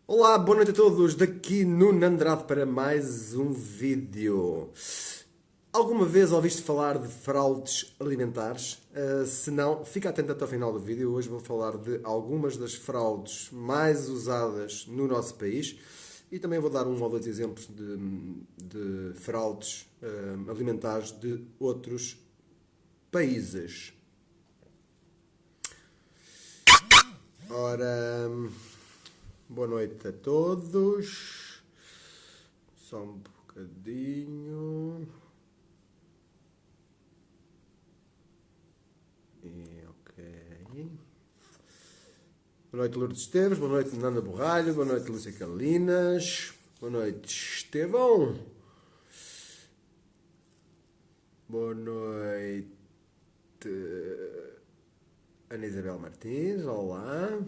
Olá, boa noite a todos, daqui Nuno Andrade para mais um vídeo. Alguma vez ouviste falar de fraudes alimentares? Se não, fica atento até ao final do vídeo. Hoje vou falar de algumas das fraudes mais usadas no nosso país e também vou dar um ou dois exemplos de fraudes alimentares de outros países. Ora, boa noite a todos. Só um bocadinho. Ok. Boa noite, Lourdes Esteves. Boa noite, Nana Borralho. Boa noite, Lúcia Calinas. Boa noite, Estevão. Boa noite, Ana Isabel Martins. Olá.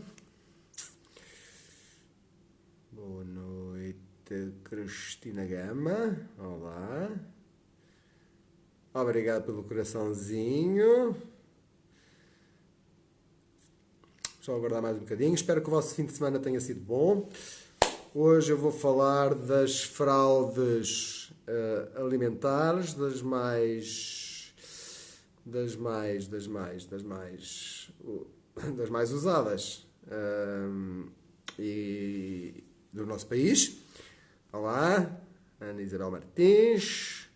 Boa noite, Cristina Gama. Olá. Obrigado pelo coraçãozinho. Só aguardar mais um bocadinho. Espero que o vosso fim de semana tenha sido bom. Hoje eu vou falar das fraudes alimentares, das mais usadas e do nosso país. Olá, Ana Isabel Martins.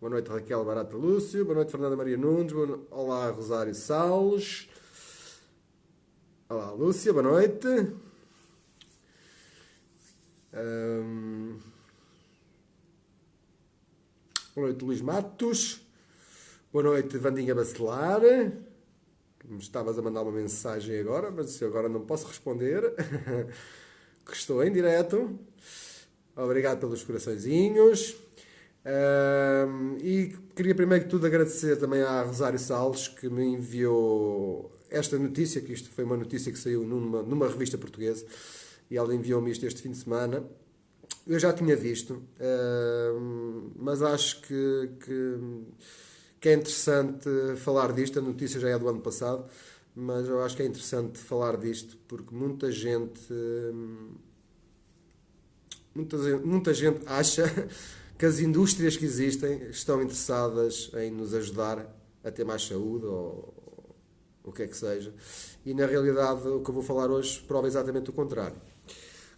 Boa noite, Raquel Barata Lúcio. Boa noite, Fernanda Maria Nunes. Olá, Rosário Salles. Olá, Lúcia. Boa noite. Boa noite, Luís Matos. Boa noite, Vandinha Bacelar. Me estavas a mandar uma mensagem agora, mas agora não posso responder. Que estou em direto. Obrigado pelos coraçõezinhos. E queria primeiro que tudo agradecer também à Rosário Salles que me enviou esta notícia, que isto foi uma notícia que saiu numa revista portuguesa e ela enviou-me isto este fim de semana. Eu já tinha visto, mas acho que é interessante falar disto. A notícia já é do ano passado, mas eu acho que é interessante falar disto porque muita gente acha que as indústrias que existem estão interessadas em nos ajudar a ter mais saúde ou o que é que seja. E na realidade o que eu vou falar hoje prova exatamente o contrário.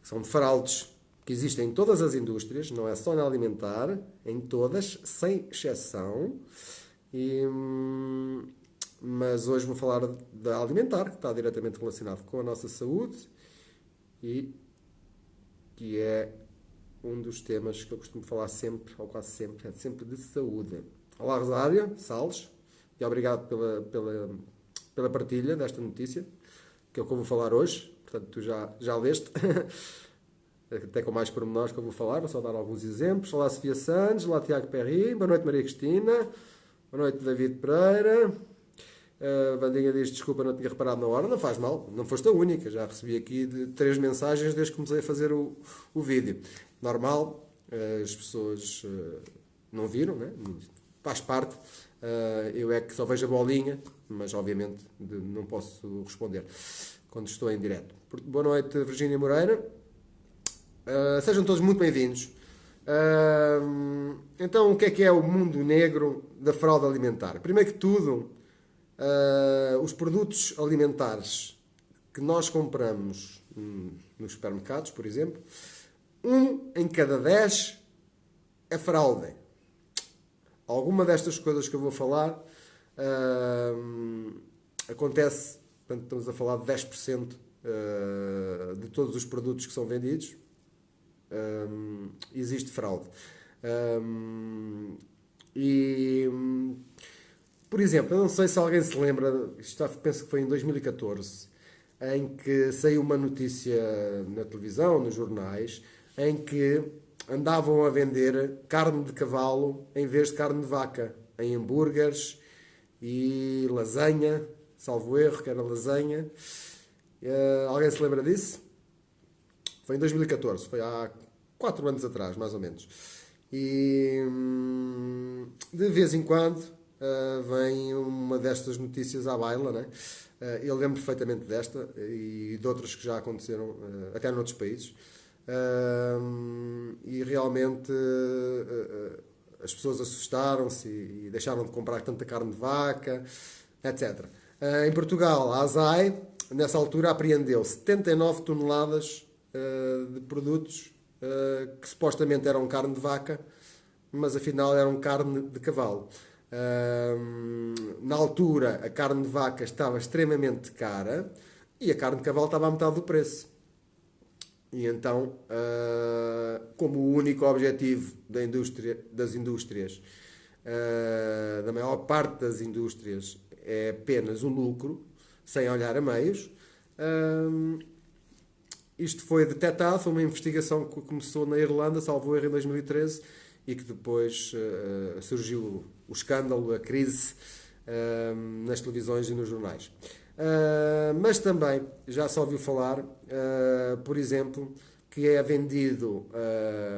São fraudes que existem em todas as indústrias, não é só na alimentar, em todas, sem exceção. Mas hoje vou falar da alimentar, que está diretamente relacionado com a nossa saúde e que é um dos temas que eu costumo falar sempre, ou quase sempre, é sempre de saúde. Olá, Rosário Salles, e obrigado pela partilha desta notícia, que é o que eu vou falar hoje. Portanto, tu já leste, até com mais pormenores que eu vou falar, vou só dar alguns exemplos. Olá, Sofia Santos, olá, Tiago Perry, boa noite, Maria Cristina, boa noite, David Pereira. Vandinha diz, desculpa, não tinha reparado na hora. Não faz mal, não foste a única. Já recebi aqui 3 mensagens desde que comecei a fazer o vídeo. Normal, as pessoas não viram, né? Faz parte. Eu é que só vejo a bolinha, mas obviamente não posso responder quando estou em direto. Boa noite, Virgínia Moreira. Sejam todos muito bem-vindos. Então, o que é o mundo negro da fraude alimentar? Primeiro que tudo, os produtos alimentares que nós compramos nos supermercados, por exemplo, 1 em cada 10 é fraude. Alguma destas coisas que eu vou falar acontece, portanto, estamos a falar de 10% de todos os produtos que são vendidos, existe fraude. Por exemplo, eu não sei se alguém se lembra, penso que foi em 2014, em que saiu uma notícia na televisão, nos jornais, em que andavam a vender carne de cavalo em vez de carne de vaca, em hambúrgueres e lasanha, salvo erro, que era lasanha. Alguém se lembra disso? Foi em 2014, foi há 4 anos atrás, mais ou menos. E de vez em quando vem uma destas notícias à baila, né? Eu lembro perfeitamente desta e de outras que já aconteceram até noutros países. E realmente as pessoas assustaram-se e deixaram de comprar tanta carne de vaca, etc. Em Portugal, a ASAI, nessa altura, apreendeu 79 toneladas de produtos que supostamente eram carne de vaca, mas afinal eram carne de cavalo. Na altura, a carne de vaca estava extremamente cara e a carne de cavalo estava à metade do preço. E então, como o único objetivo das indústrias, da maior parte das indústrias, é apenas o lucro, sem olhar a meios, isto foi detectado, foi uma investigação que começou na Irlanda, salvo erro, em 2013, e que depois surgiu o escândalo, a crise nas televisões e nos jornais. Mas também já se ouviu falar, por exemplo, que é vendido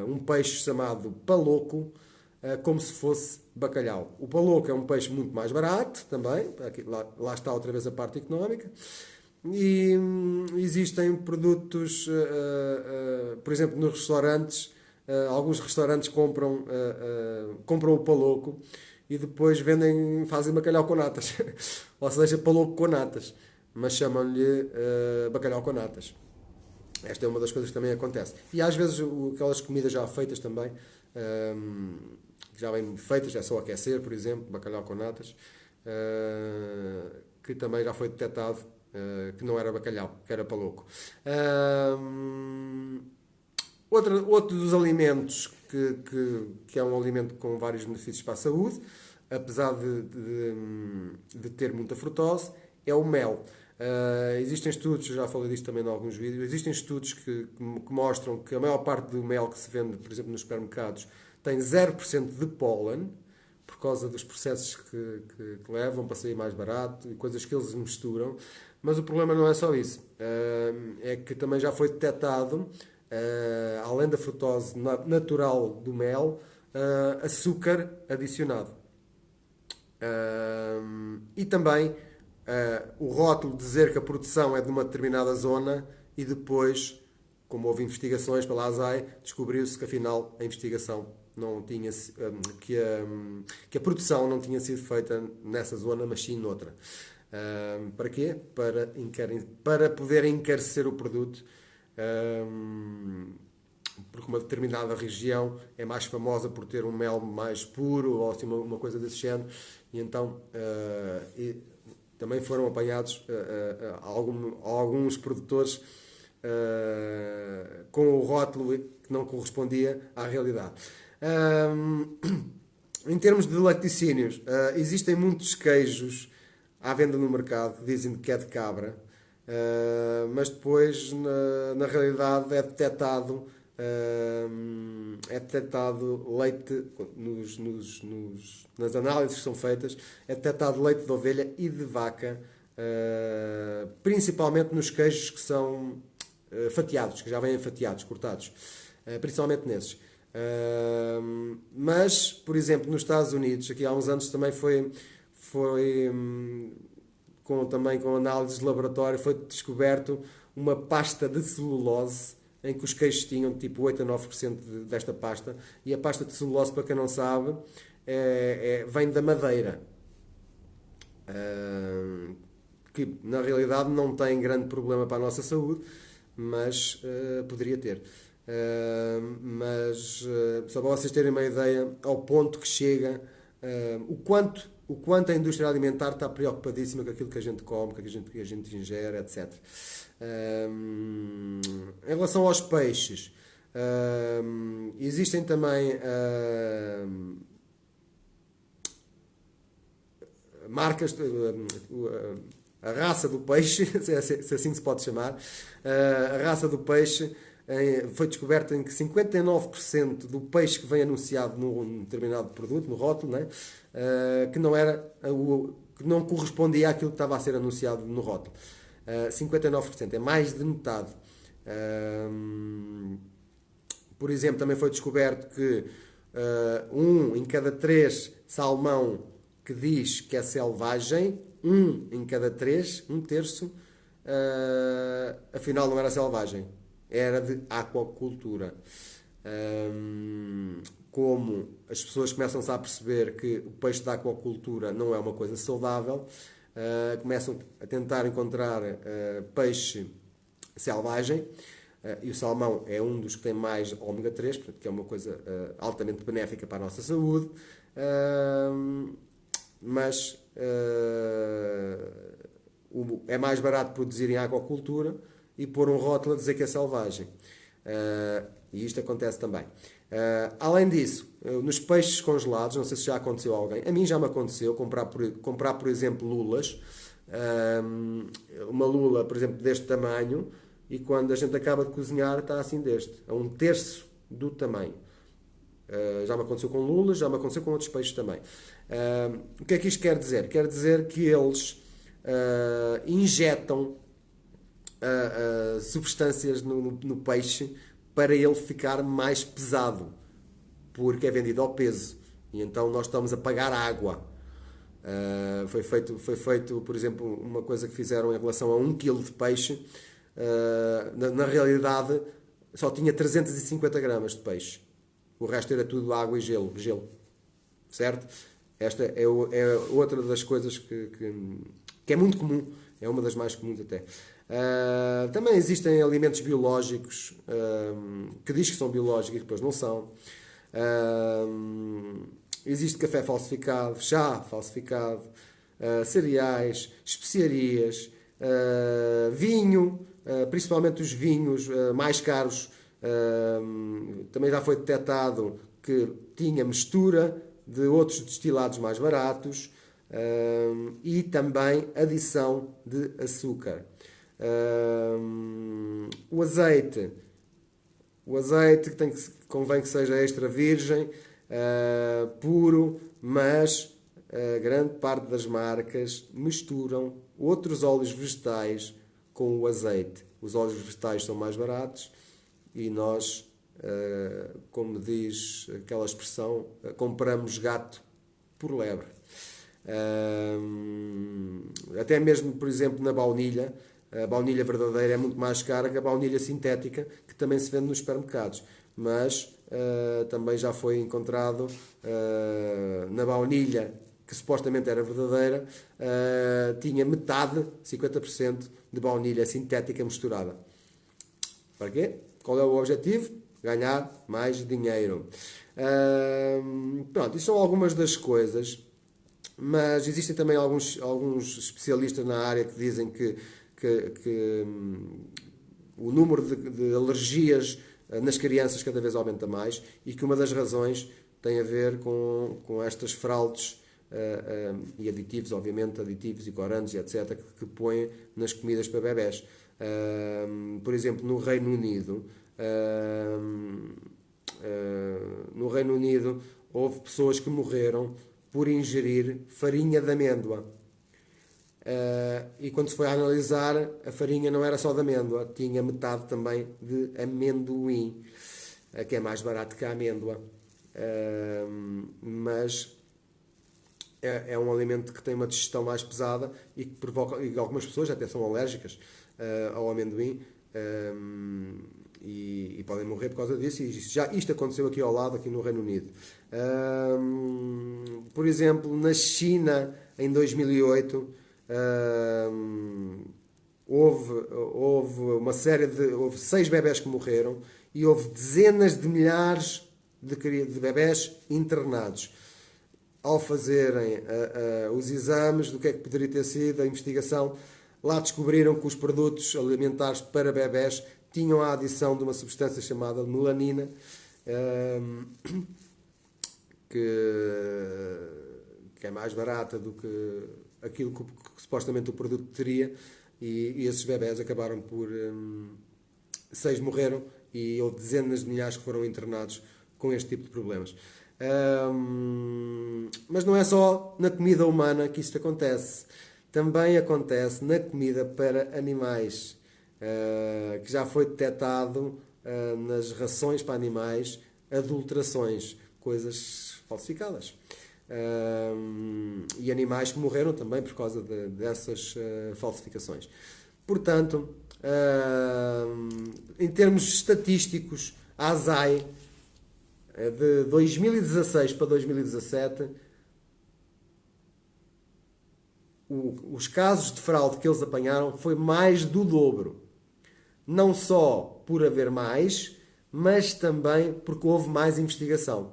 um peixe chamado paloco, como se fosse bacalhau. O paloco é um peixe muito mais barato também, aqui, lá está outra vez a parte económica, e existem produtos, por exemplo, nos restaurantes, alguns restaurantes compram o paloco e depois vendem, fazem bacalhau com natas. Ou seja, paloco com natas. Mas chamam-lhe bacalhau com natas. Esta é uma das coisas que também acontece. E às vezes aquelas comidas já feitas também, já bem feitas, é só aquecer, por exemplo, bacalhau com natas, que também já foi detectado que não era bacalhau, que era paloco. Outro dos alimentos que é um alimento com vários benefícios para a saúde, apesar de ter muita frutose, é o mel. Existem estudos, já falei disto também em alguns vídeos, existem estudos que mostram que a maior parte do mel que se vende, por exemplo, nos supermercados, tem 0% de pólen, por causa dos processos que levam para sair mais barato e coisas que eles misturam. Mas o problema não é só isso. É que também já foi detectado, além da frutose natural do mel, açúcar adicionado. E também o rótulo dizer que a produção é de uma determinada zona e depois, como houve investigações pela ASAI, descobriu-se que afinal a investigação não tinha que a produção não tinha sido feita nessa zona, mas sim noutra. Para quê? Para poder encarecer o produto, porque uma determinada região é mais famosa por ter um mel mais puro ou assim, uma coisa desse género, e então também foram apanhados alguns produtores com o rótulo que não correspondia à realidade. Em termos de laticínios, existem muitos queijos à venda no mercado, dizem que é de cabra, mas depois na realidade é detectado leite nas análises que são feitas, é detectado leite de ovelha e de vaca, principalmente nos queijos que são fatiados, que já vêm fatiados, cortados, principalmente nesses. Mas, por exemplo, nos Estados Unidos, aqui há uns anos também foi também com análises de laboratório, foi descoberto uma pasta de celulose em que os queijos tinham tipo 8 a 9% desta pasta. E a pasta de celulose, para quem não sabe, vem da madeira. Que na realidade não tem grande problema para a nossa saúde, mas poderia ter. Só para vocês terem uma ideia, ao ponto que chega, o quanto a indústria alimentar está preocupadíssima com aquilo que a gente come, com aquilo que a gente ingere, etc. Em relação aos peixes, existem também marcas, a raça do peixe, se assim se pode chamar, a raça do peixe foi descoberto em que 59% do peixe que vem anunciado num determinado produto, no rótulo, né, que não correspondia àquilo que estava a ser anunciado no rótulo. 59%, é mais de metade. Por exemplo, também foi descoberto que 1 em cada 3 salmão que diz que é selvagem, 1 em cada 3, um terço, afinal não era selvagem. era de aquacultura. Como as pessoas começam-se a perceber que o peixe da aquacultura não é uma coisa saudável, começam a tentar encontrar peixe selvagem, e o salmão é um dos que tem mais ômega 3, portanto, que é uma coisa altamente benéfica para a nossa saúde, mas é mais barato produzir em aquacultura e pôr um rótulo a dizer que é selvagem. E isto acontece também. Além disso, nos peixes congelados, não sei se já aconteceu a alguém, a mim já me aconteceu comprar por exemplo, lulas. Uma lula, por exemplo, deste tamanho, e quando a gente acaba de cozinhar está assim deste, a um terço do tamanho. Já me aconteceu com lulas, já me aconteceu com outros peixes também. O que é que isto quer dizer? Quer dizer que eles injetam substâncias no peixe para ele ficar mais pesado, porque é vendido ao peso, e então nós estamos a pagar água. Foi feito, por exemplo, uma coisa que fizeram em relação a 1 kg de peixe, na realidade só tinha 350 gramas de peixe, o resto era tudo água e gelo, certo? Esta é outra das coisas que é muito comum, é uma das mais comuns até. Também existem alimentos biológicos que diz que são biológicos e depois não são. Existe café falsificado, chá falsificado, cereais, especiarias, vinho, principalmente os vinhos mais caros. Também já foi detectado que tinha mistura de outros destilados mais baratos, e também adição de açúcar. O azeite que convém que seja extra virgem, puro, mas grande parte das marcas misturam outros óleos vegetais com o azeite. Os óleos vegetais são mais baratos e nós, como diz aquela expressão, compramos gato por lebre. Até mesmo, por exemplo, na baunilha, a baunilha verdadeira é muito mais cara que a baunilha sintética, que também se vende nos supermercados, mas também já foi encontrado na baunilha que supostamente era verdadeira, tinha metade, 50% de baunilha sintética misturada. Para quê? Qual é o objetivo? Ganhar mais dinheiro. Pronto, isto são algumas das coisas, mas existem também alguns especialistas na área que dizem que o número de alergias nas crianças cada vez aumenta mais, e que uma das razões tem a ver com estas fraudes e aditivos, obviamente, aditivos e corantes, etc., que põem nas comidas para bebés. Por exemplo, no Reino Unido, houve pessoas que morreram por ingerir farinha de amêndoa. E quando se foi a analisar, a farinha não era só de amêndoa, tinha metade também de amendoim, que é mais barato que a amêndoa. Mas é um alimento que tem uma digestão mais pesada e que provoca, e algumas pessoas até são alérgicas ao amendoim, e podem morrer por causa disso. E isto aconteceu aqui ao lado, aqui no Reino Unido. Por exemplo, na China, em 2008, houve 6 bebés que morreram e houve dezenas de milhares de bebés internados. Ao fazerem os exames do que é que poderia ter sido a investigação, lá descobriram que os produtos alimentares para bebés tinham a adição de uma substância chamada melanina, que é mais barata do que aquilo que supostamente o produto teria, e esses bebés acabaram por 6 morreram, e houve dezenas de milhares que foram internados com este tipo de problemas. Mas não é só na comida humana que isto acontece, também acontece na comida para animais, que já foi detectado nas rações para animais adulterações, coisas falsificadas. E animais que morreram também por causa dessas falsificações. Portanto, Em termos estatísticos, a ASAI, de 2016 para 2017, os casos de fraude que eles apanharam foi mais do dobro. Não só por haver mais, mas também porque houve mais investigação.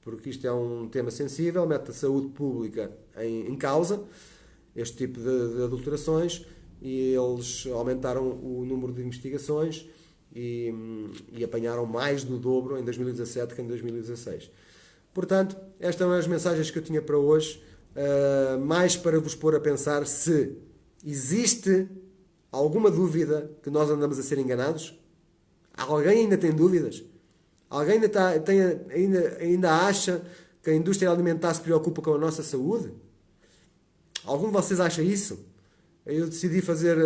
Porque isto é um tema sensível, mete a saúde pública em causa, este tipo de adulterações, e eles aumentaram o número de investigações e apanharam mais do dobro em 2017 que em 2016. Portanto, estas são as mensagens que eu tinha para hoje, mais para vos pôr a pensar se existe alguma dúvida que nós andamos a ser enganados. Alguém ainda tem dúvidas? Alguém ainda acha que a indústria alimentar se preocupa com a nossa saúde? Algum de vocês acha isso? Eu decidi fazer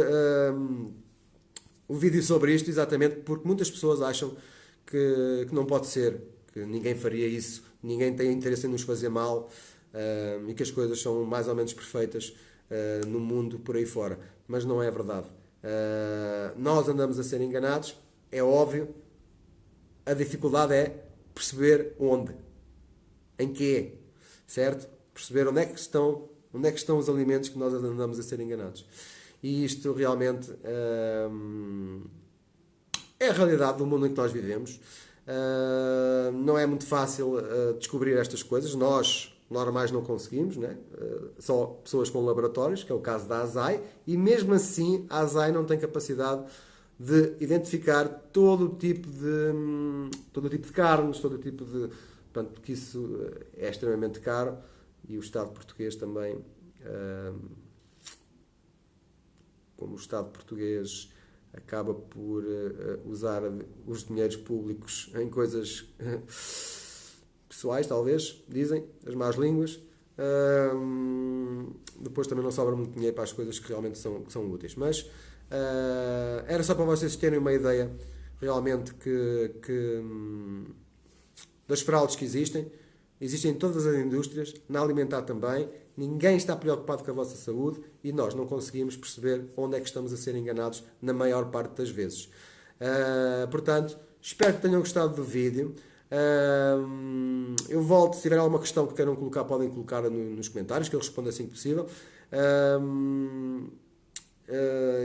um vídeo sobre isto exatamente porque muitas pessoas acham que não pode ser, que ninguém faria isso, ninguém tem interesse em nos fazer mal, e que as coisas são mais ou menos perfeitas no mundo por aí fora. Mas não é verdade. Nós andamos a ser enganados, é óbvio. A dificuldade é perceber onde, em quê, certo? Perceber onde é que estão os alimentos que nós andamos a ser enganados. E isto realmente é a realidade do mundo em que nós vivemos. Não é muito fácil descobrir estas coisas. Nós, normais, não conseguimos, né? Só pessoas com laboratórios, que é o caso da ASAI, e mesmo assim a ASAI não tem capacidade de identificar todo o tipo de carnes, todo o tipo de... Portanto, porque isso é extremamente caro e o Estado português também, como o Estado português acaba por usar os dinheiros públicos em coisas pessoais, talvez, dizem, as más línguas, depois também não sobra muito dinheiro para as coisas que realmente são úteis. Mas era só para vocês terem uma ideia realmente das fraudes que existem em todas as indústrias, na alimentar também. Ninguém está preocupado com a vossa saúde e nós não conseguimos perceber onde é que estamos a ser enganados na maior parte das vezes. Portanto, espero que tenham gostado do vídeo. Eu volto, se tiver alguma questão que queiram colocar, podem colocar nos comentários, que eu respondo assim que possível.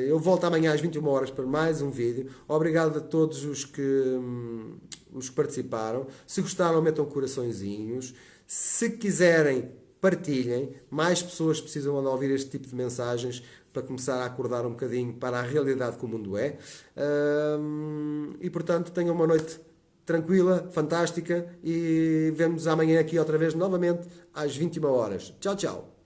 Eu volto amanhã às 21 horas para mais um vídeo. Obrigado a todos os que participaram. Se gostaram, metam coraçõezinhos. Se quiserem, partilhem. Mais pessoas precisam de ouvir este tipo de mensagens para começar a acordar um bocadinho para a realidade que o mundo é. E portanto, tenham uma noite tranquila, fantástica, e vemos amanhã aqui outra vez novamente às 21 horas. Tchau, tchau.